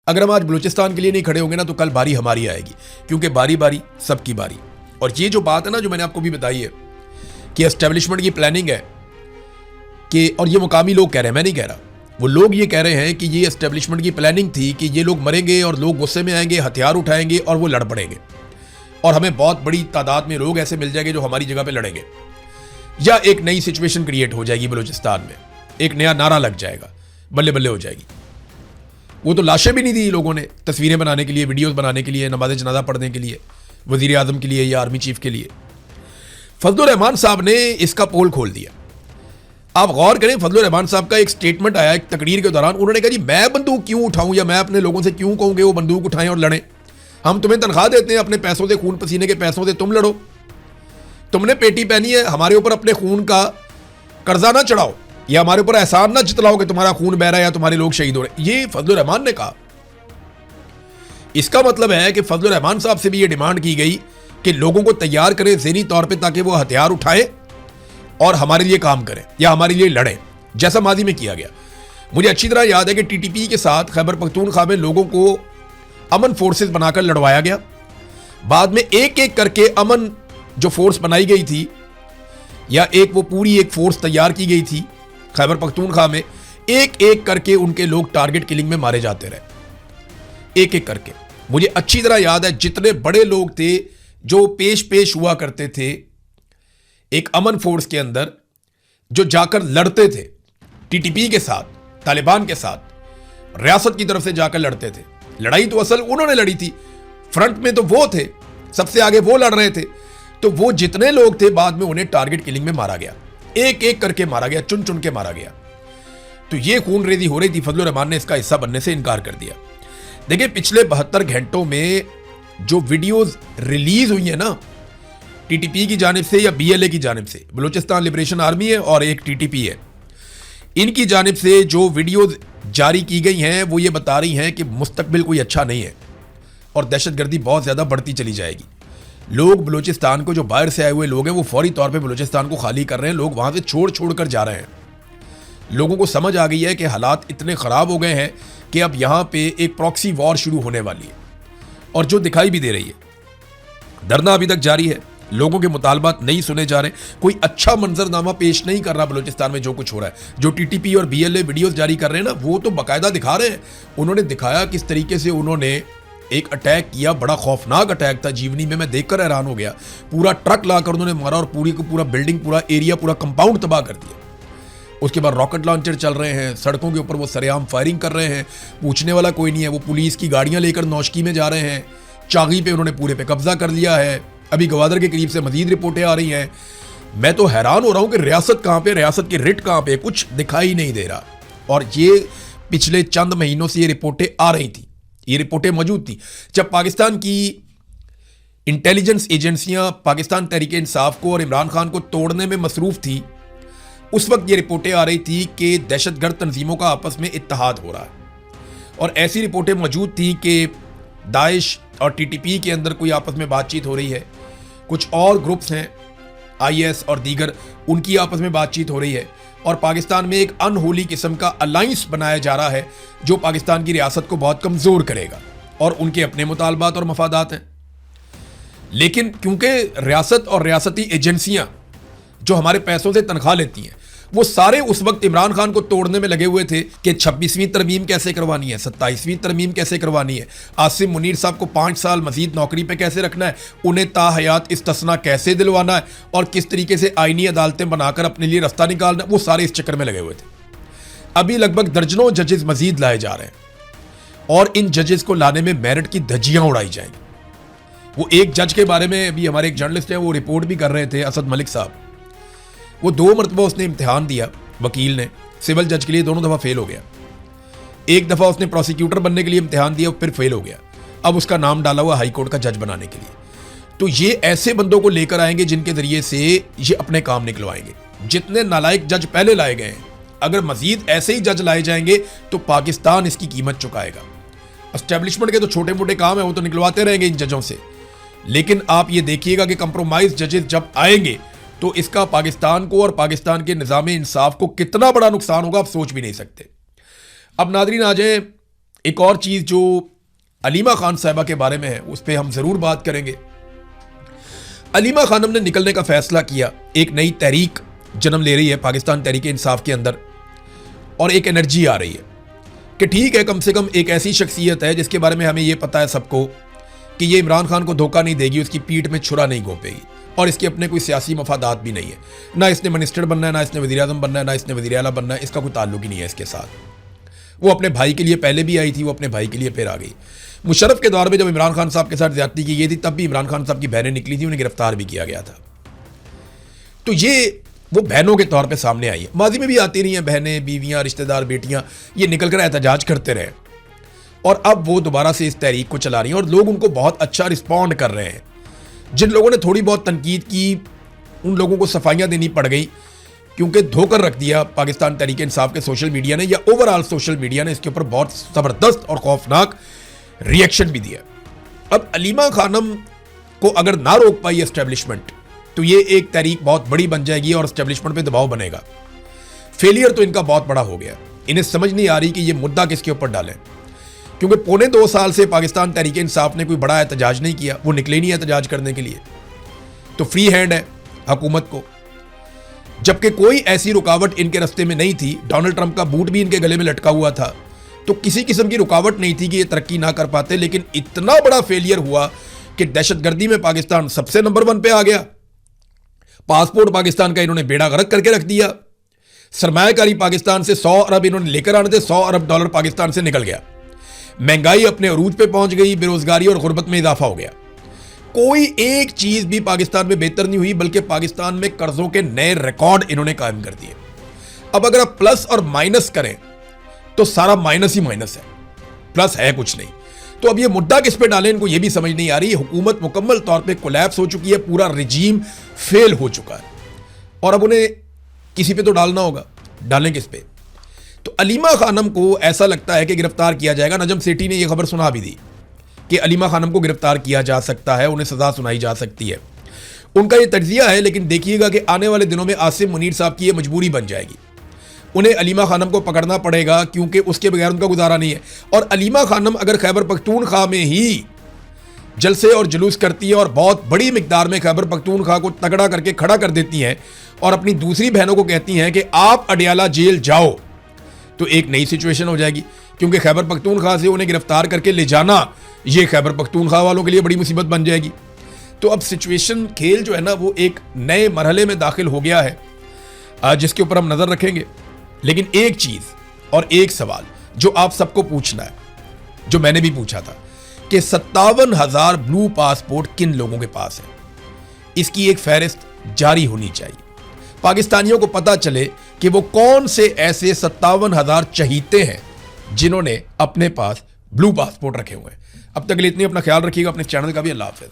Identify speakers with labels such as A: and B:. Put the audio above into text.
A: अगर हम आज बलूचिस्तान के लिए नहीं खड़े होंगे ना तो कल बारी हमारी आएगी, क्योंकि बारी बारी सबकी बारी। और ये जो बात है ना, जो मैंने आपको भी बताई है कि एस्टेब्लिशमेंट की प्लानिंग है कि, और ये मुकामी लोग कह रहे हैं, मैं नहीं कह रहा, वो लोग ये कह रहे हैं कि ये एस्टेब्लिशमेंट की प्लानिंग थी कि ये लोग मरेंगे और लोग गुस्से में आएंगे, हथियार उठाएंगे और वो लड़ पड़ेंगे, और हमें बहुत बड़ी तादाद में लोग ऐसे मिल जाएंगे जो हमारी जगह पे लड़ेंगे, या एक नई सिचुएशन क्रिएट हो जाएगी बलूचिस्तान में, एक नया नारा लग जाएगा, बल्ले बल्ले हो जाएगी। वो तो लाशें भी नहीं दी लोगों ने तस्वीरें बनाने के लिए, वीडियोस बनाने के लिए, नमाज जनाजा पढ़ने के लिए, वजीर आजम के लिए या आर्मी चीफ के लिए। फजलुर रहमान साहब ने इसका पोल खोल दिया। आप गौर करें, फजलुर रहमान साहब का एक स्टेटमेंट आया एक तकरीर के दौरान, उन्होंने कहा जी मैं बंदूक क्यों उठाऊं, या मैं अपने लोगों से क्यों कहूं कि वो बंदूक उठाएं और लड़ें। हम तुम्हें तनख्वाह देते हैं, अपने पैसों से, खून पसीने के पैसों से तुम लड़ो। तुमने पेटी पहनी है, हमारे ऊपर अपने खून का कर्जा ना चढ़ाओ, या हमारे ऊपर एहसान ना जितलाओ कि तुम्हारा खून बह रहा है या तुम्हारे लोग शहीद हो रहे। ये फजलुर रहमान ने कहा। इसका मतलब है कि फजलुर रहमान साहब से भी ये डिमांड की गई कि लोगों को तैयार करें ज़हनी तौर पे, ताकि वो हथियार उठाएं और हमारे लिए काम करें या हमारे लिए लड़ें, जैसा माजी में किया गया। मुझे अच्छी तरह याद है कि टीटीपी के साथ खैबर पख्तूनख्वा में लोगों को अमन फोर्सेस बनाकर लड़वाया गया। बाद में एक एक करके अमन जो फोर्स बनाई गई थी, या एक वो पूरी एक फोर्स तैयार की गई थी खैबर पख्तूनख्वा में, एक एक करके उनके लोग टारगेट किलिंग में मारे जाते रहे, एक एक करके। मुझे अच्छी तरह याद है जितने बड़े लोग थे जो पेश हुआ करते थे एक अमन फोर्स के अंदर, जो जाकर लड़ते थे टीटीपी के साथ, तालिबान के साथ, रियासत की तरफ से जाकर लड़ते थे। लड़ाई तो असल उन्होंने लड़ी थी, फ्रंट में तो वो थे, सबसे आगे वो लड़ रहे थे। तो वो जितने लोग थे बाद में उन्हें टारगेट किलिंग में मारा गया, एक एक करके मारा गया, चुन चुन के मारा गया। तो ये खून रेजी हो रही थी, फजलुर रहमान ने इसका हिस्सा बनने से इनकार कर दिया। देखिए पिछले 72 घंटों में जो वीडियोस रिलीज हुई है ना, टीटीपी की जानिब से या बीएलए की जानिब से, बलूचिस्तान लिबरेशन आर्मी है और एक टीटीपी है, इनकी जानिब से जो वीडियोस जारी की गई हैं वो ये बता रही हैं कि मुस्तकबिल कोई अच्छा नहीं है और दहशतगर्दी बहुत ज़्यादा बढ़ती चली जाएगी। लोग बलूचिस्तान को, जो बाहर से आए हुए लोग हैं, वो फौरी तौर पे बलूचिस्तान को खाली कर रहे हैं। लोग वहाँ से छोड़ कर जा रहे हैं। लोगों को समझ आ गई है कि हालात इतने ख़राब हो गए हैं कि अब यहाँ पे एक प्रॉक्सी वॉर शुरू होने वाली है, और जो दिखाई भी दे रही है। धरना अभी तक जारी है, लोगों के मुतालबात नहीं सुने जा रहे, कोई अच्छा मंजरनामा पेश नहीं कर रहा बलूचिस्तान में जो कुछ हो रहा है। जो टीटीपी और बीएलए वीडियोस जारी कर रहे हैं ना, वो तो बाकायदा दिखा रहे हैं। उन्होंने दिखाया किस तरीके से उन्होंने एक अटैक किया, बड़ा खौफनाक अटैक था। जीवनी में मैं देखकर हैरान हो गया। पूरा ट्रक लाकर उन्होंने मारा और पूरी को पूरा बिल्डिंग, पूरा एरिया, पूरा कंपाउंड तबाह कर दिया। उसके बाद रॉकेट लॉन्चर चल रहे हैं, सड़कों के ऊपर वो सरेआम फायरिंग कर रहे हैं, पूछने वाला कोई नहीं है। वो पुलिस की गाड़ियां लेकर नौशकी में जा रहे हैं। चागी पे उन्होंने पूरे पे कब्जा कर लिया है। अभी गवादर के करीब से मजीद रिपोर्टें आ रही हैं। मैं तो हैरान हो रहा हूं कि रियासत कहां पे, रियासत की रिट कहां पे, कुछ दिखाई नहीं दे रहा। और ये पिछले चंद महीनों से ये रिपोर्टें आ रही थी, ये रिपोर्टें मौजूद थी। जब पाकिस्तान की इंटेलिजेंस एजेंसियां पाकिस्तान तहरीक इंसाफ को और इमरान खान को तोड़ने में मसरूफ थी, उस वक्त ये रिपोर्टें आ रही थी कि दहशतगर्द तंजीमों का आपस में इत्तेहाद हो रहा है। और ऐसी रिपोर्टें मौजूद थी कि दाइश और टीटीपी के अंदर कोई आपस में बातचीत हो रही है। कुछ और ग्रुप्स हैं, आईएस और दीगर, उनकी आपस में बातचीत हो रही है। और पाकिस्तान में एक अनहोली किस्म का अलायंस बनाया जा रहा है जो पाकिस्तान की रियासत को बहुत कमज़ोर करेगा, और उनके अपने मुतालबात और मफादात हैं। लेकिन क्योंकि रियासत और रियासती एजेंसियां जो हमारे पैसों से तनख्वाह लेती हैं, वो सारे उस वक्त इमरान खान को तोड़ने में लगे हुए थे कि 26वीं तरमीम कैसे करवानी है, 27वीं तरमीम कैसे करवानी है, आसिम मुनीर साहब को 5 साल मजीद नौकरी पे कैसे रखना है, उन्हें ताहयात इस्तिस्ना कैसे दिलवाना है, और किस तरीके से आईनी अदालतें बनाकर अपने लिए रास्ता निकालना है। वो सारे इस चक्कर में लगे हुए थे। अभी लगभग दर्जनों जजेस मजीद लाए जा रहे हैं, और इन जजेस को लाने में मेरिट की धज्जियां उड़ाई जाएंगी। वो एक जज के बारे में अभी हमारे एक जर्नलिस्ट हैं, वो रिपोर्ट भी कर रहे थे, असद मलिक साहब। वो 2 मरतबा उसने इम्तिहान दिया वकील ने, सिविल जज के लिए, दोनों दफ़ा फेल हो गया। एक दफ़ा उसने प्रोसिक्यूटर बनने के लिए इम्तिहान दिया, फिर फेल हो गया। अब उसका नाम डाला हुआ हाई कोर्ट का जज बनाने के लिए। तो ये ऐसे बंदों को लेकर आएंगे जिनके जरिए से ये अपने काम निकलवाएंगे। जितने नालायक जज पहले लाए गए हैं, अगर मजीद ऐसे ही जज लाए जाएंगे तो पाकिस्तान इसकी कीमत चुकाएगा। एस्टेब्लिशमेंट के तो छोटे मोटे काम है, वो तो निकलवाते रहेंगे इन जजों से, लेकिन आप ये देखिएगा कि कंप्रोमाइज जजेस जब आएंगे तो इसका पाकिस्तान को और पाकिस्तान के निज़ाम इंसाफ को कितना बड़ा नुकसान होगा, आप सोच भी नहीं सकते। अब नादरीन आ जाए एक और चीज़ जो अलीमा खान साहिबा के बारे में है उस पर हम ज़रूर बात करेंगे। अलीमा खानम ने निकलने का फैसला किया, एक नई तहरीक जन्म ले रही है पाकिस्तान तहरीक इंसाफ के अंदर, और एक एनर्जी आ रही है कि ठीक है, कम से कम एक ऐसी शख्सियत है जिसके बारे में हमें यह पता है सबको कि ये इमरान खान को धोखा नहीं देगी, उसकी पीठ में छुरा नहीं घोंपेगी, और इसके अपने कोई सियासी मफादात भी नहीं है। ना इसने मिनिस्टर बनना है, ना इसने वज़ीर आज़म बनना है, ना इसने वज़ीर आला बनना है, इसका कोई ताल्लुक ही नहीं है इसके साथ। वो अपने भाई के लिए पहले भी आई थी, वो अपने भाई के लिए फिर आ गई। मुशर्रफ के दौर में जब इमरान खान साहब के साथ ज्यादती की गई थी तब भी इमरान खान साहब की बहनें निकली थी, उन्हें गिरफ्तार भी किया गया था। तो ये वो बहनों के तौर पे सामने आई है। माजी में भी आती रही हैं बहनें, बीवियां, रिश्तेदार, बेटियां, ये निकल कर एहतजाज करते रहे, और अब वो दोबारा से इस तहरीक को चला रही हैं और लोग उनको बहुत अच्छा रिस्पॉन्ड कर रहे हैं। जिन लोगों ने थोड़ी बहुत तनकीद की उन लोगों को सफाइयाँ देनी पड़ गई, क्योंकि धोकर रख दिया पाकिस्तान तहरीक इंसाफ के सोशल मीडिया ने, या ओवरऑल सोशल मीडिया ने इसके ऊपर बहुत ज़बरदस्त और खौफनाक रिएक्शन भी दिया। अब अलीमा खानम को अगर ना रोक पाई एस्टेब्लिशमेंट तो ये एक तहरीक बहुत बड़ी बन जाएगी और एस्टेब्लिशमेंट पे दबाव बनेगा। फेलियर तो इनका बहुत बड़ा हो गया, इन्हें समझ नहीं आ रही कि ये मुद्दा किसके ऊपर डालें, क्योंकि पौने 2 साल से पाकिस्तान तहरीक इंसाफ ने कोई बड़ा एहतजाज नहीं किया, वो निकले नहीं एहतजाज करने के लिए, तो फ्री हैंड है हुकूमत को। जबकि कोई ऐसी रुकावट इनके रास्ते में नहीं थी, डोनाल्ड ट्रंप का बूट भी इनके गले में लटका हुआ था, तो किसी किस्म की रुकावट नहीं थी कि ये तरक्की ना कर पाते। लेकिन इतना बड़ा फेलियर हुआ कि दहशतगर्दी में पाकिस्तान सबसे नंबर 1 पे आ गया, पासपोर्ट पाकिस्तान का इन्होंने बेड़ा गर्क करके रख दिया, सरमायाकारी पाकिस्तान से 100 अरब इन्होंने लेकर आने थे, $100 अरब पाकिस्तान से निकल गया, महंगाई अपने अरूज पे पहुंच गई, बेरोजगारी और गुर्बत में इजाफा हो गया। कोई एक चीज भी पाकिस्तान में बेहतर नहीं हुई, बल्कि पाकिस्तान में कर्जों के नए रिकॉर्ड इन्होंने कायम कर दिए। अब अगर आप प्लस और माइनस करें तो सारा माइनस ही माइनस है, प्लस है कुछ नहीं। तो अब ये मुद्दा किस पे डालें, इनको ये भी समझ नहीं आ रही। हुकूमत मुकम्मल तौर पे कोलैप्स हो चुकी है, पूरा रिजीम फेल हो चुका है, और अब उन्हें किसी पे तो डालना होगा, डालें किस पे? तो अलीमा खानम को ऐसा लगता है कि गिरफ्तार किया जाएगा। नजम सेठी ने यह खबर सुना भी दी कि अलीमा खानम को गिरफ्तार किया जा सकता है, उन्हें सजा सुनाई जा सकती है, उनका यह तज्जिया है। लेकिन देखिएगा कि आने वाले दिनों में आसिम मुनीर साहब की यह मजबूरी बन जाएगी, उन्हें अलीमा खानम को पकड़ना पड़ेगा, क्योंकि उसके बगैर उनका गुजारा नहीं है। और अलीमा खानम अगर खैबर पख्तूनख्वा में ही जलसे और जुलूस करती है और बहुत बड़ी मिकदार में खैबर पख्तूनख्वा को तगड़ा करके खड़ा कर देती हैं और अपनी दूसरी बहनों को कहती हैं कि आप अडियाला जेल जाओ, तो एक नई सिचुएशन हो जाएगी, क्योंकि खैबर पख्तूनख्वा से उन्हें गिरफ्तार करके ले जाना ये खैबर पख्तूनख्वा वालों के लिए बड़ी मुसीबत बन जाएगी। तो अब सिचुएशन, खेल जो है ना, वो एक नए मरहले में दाखिल हो गया है, जिसके ऊपर हम नजर रखेंगे। लेकिन एक चीज और एक सवाल जो आप सबको पूछना है, जो मैंने भी पूछा था, कि 57,000 ब्लू पासपोर्ट किन लोगों के पास है, इसकी एक फहरिस्त जारी होनी चाहिए। पाकिस्तानियों को पता चले कि वो कौन से ऐसे 57,000 चहीते हैं जिन्होंने अपने पास ब्लू पासपोर्ट रखे हुए हैं। अब तक के लिए इतनी, अपना ख्याल रखिएगा, अपने चैनल का भी। अल्लाह हाफिज।